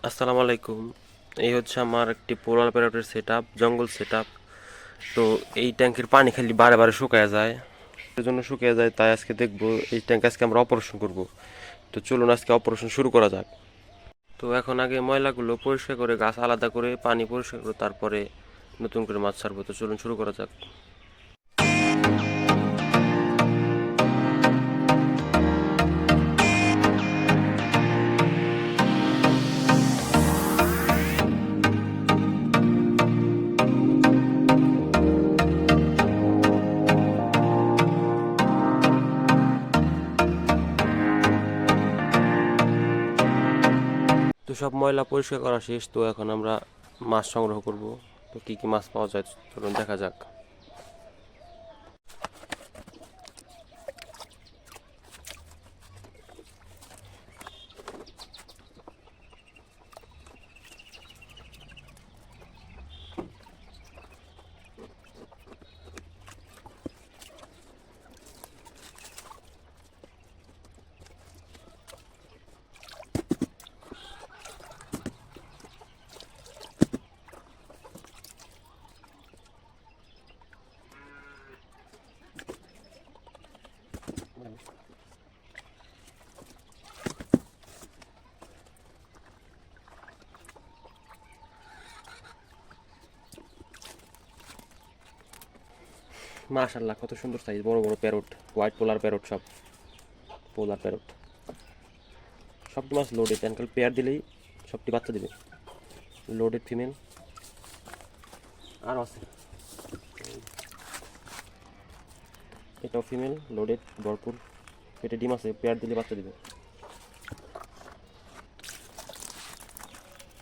আসসালামু আলাইকুম। এই হচ্ছে আমার একটি পোলার প্যারটের সেট আপ, জঙ্গল সেট আপ। তো এই ট্যাঙ্কের পানি খালি বারে বারে শুকায় যায়, এর জন্য শুকিয়ে যায়। তাই আজকে দেখবো এই ট্যাঙ্ক আজকে আমরা অপারেশন করব। তো চলুন আজকে অপারেশন শুরু করা যাক। তো এখন আগে ময়লাগুলো পরিষ্কার করে গাছ আলাদা করে পানি পরিষ্কার করে তারপরে নতুন করে মাছ ছাড়বো। তো চলুন শুরু করা যাক। তো সব ময়লা পরিষ্কার করা শেষ। তো এখন আমরা মাছ সংগ্রহ করব। তো কি কি মাছ পাওয়া যায় চলুন দেখা যাক। মাশাআল্লাহ, কত সুন্দর সাইজ, বড় বড় প্যারট, হোয়াইট পোলার প্যারট, সব পোলার প্যারট। সবটি মাছ লোডেড, অ্যাঙ্কেল পেয়ার দিলেই সবটি বাচ্চা দেবে। লোডেড ফিমেল আর আছে, এটাও ফিমেল লোডেড, ভরপুর পেটে ডিম আছে, পেয়ার দিলে বাচ্চা দেবে।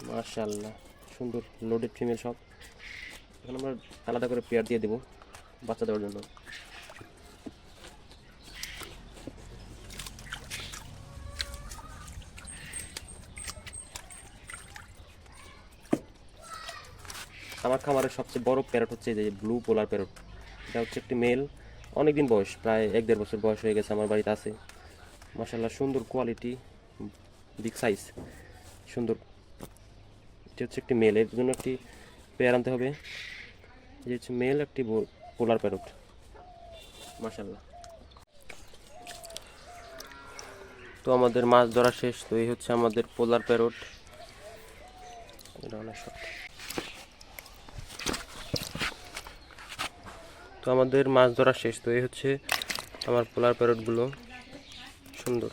মাশাআল্লাহ, সুন্দর লোডেড ফিমেল সব। এখন আমরা আলাদা করে পেয়ার দিয়ে দেবো বাচ্চা দেওয়ার জন্য। আমার খামারের সবচেয়ে বড় প্যারট হচ্ছে এই যে ব্লু পোলার প্যারট। এটা হচ্ছে একটি মেল, অনেকদিন বয়স, প্রায় 1-1.5 বছর বয়স হয়ে গেছে, আমার বাড়িতে আছে। মাশাআল্লাহ, সুন্দর কোয়ালিটি, বিগ সাইজ, সুন্দর। এটা হচ্ছে একটি মেল, এর জন্য একটি পেয়ার আনতে হবে। এই হচ্ছে মেল একটি পোলার প্যারট। মাশাআল্লাহ। তো আমাদের মাছ ধরা শেষ। তো এই হচ্ছে আমাদের পোলার প্যারট। এটা অনেক শক্ত। তো আমাদের মাছ ধরা শেষ। তো এই হচ্ছে আমার পোলার প্যারটগুলো, সুন্দর।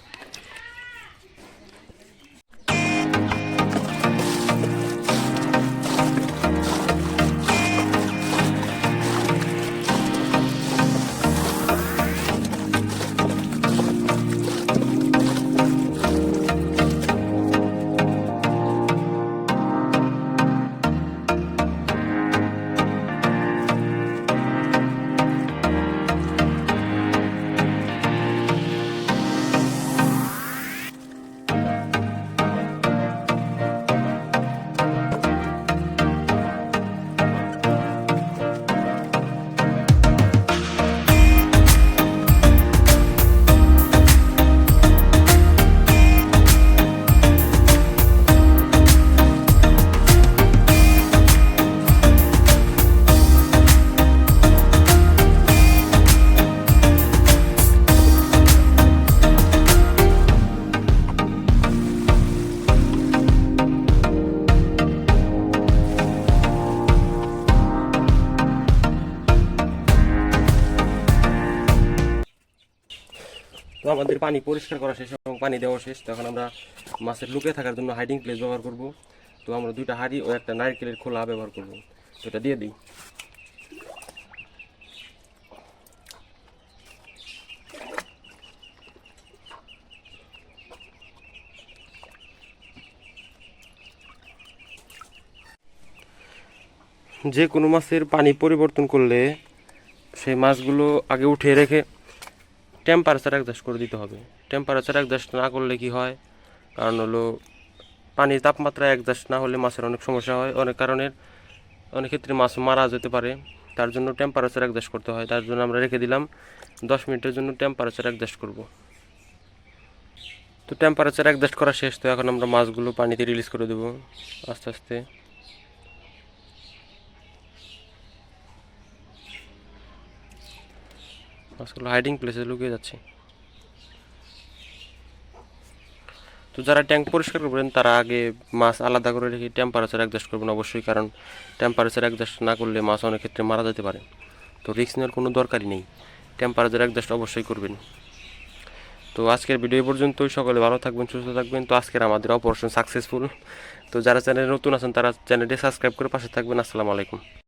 তো আমাদের পানি পরিষ্কার করা শেষ এবং পানি দেওয়া শেষ। তো এখন আমরা মাছের লুকিয়ে থাকার জন্য হাইডিং প্লেস ব্যবহার করব। তো আমরা 2টা হাঁড়ি ও একটা নারকেলের খোলা ব্যবহার করব। তো এটা দিয়ে দিই। যে কোনো মাছের পানি পরিবর্তন করলে সেই মাছগুলো আগে উঠিয়ে রেখে টেম্পারেচার অ্যাডজাস্ট করে দিতে হবে। টেম্পারেচার অ্যাডজাস্ট না করলে কি হয়, কারণ হলো পানির তাপমাত্রা অ্যাডজাস্ট না হলে মাছের অনেক সমস্যা হয়, অনেক ক্ষেত্রে মাছ মারা যেতে পারে। তার জন্য টেম্পারেচার অ্যাডজাস্ট করতে হয়। তার জন্য আমরা রেখে দিলাম 10 মিনিটের জন্য টেম্পারেচার অ্যাডজাস্ট করব। তো টেম্পারেচার অ্যাডজাস্ট করা শেষ, তো এখন আমরা মাছগুলো পানিতে রিলিজ করে দেবো আস্তে আস্তে। মাছগুলো হাইডিং প্লেসে লুকিয়ে যাচ্ছে। তো যারা ট্যাঙ্ক পরিষ্কার করবেন তারা আগে মাছ আলাদা করে রেখে টেম্পারেচার অ্যাডজাস্ট করবেন অবশ্যই, কারণ টেম্পারেচার অ্যাডজাস্ট না করলে মাছ অনেক ক্ষেত্রে মারা যেতে পারে। তো রিস্ক নেওয়ার কোনো দরকারই নেই, টেম্পারেচার অ্যাডজাস্ট অবশ্যই করবেন। তো আজকের ভিডিও পর্যন্তই, সকলে ভালো থাকবেন, সুস্থ থাকবেন। তো আজকের আমাদের অপারেশন সাকসেসফুল। তো যারা চ্যানেলে নতুন আছেন তারা চ্যানেলটি সাবস্ক্রাইব করে পাশে থাকবেন। আসসালামু আলাইকুম।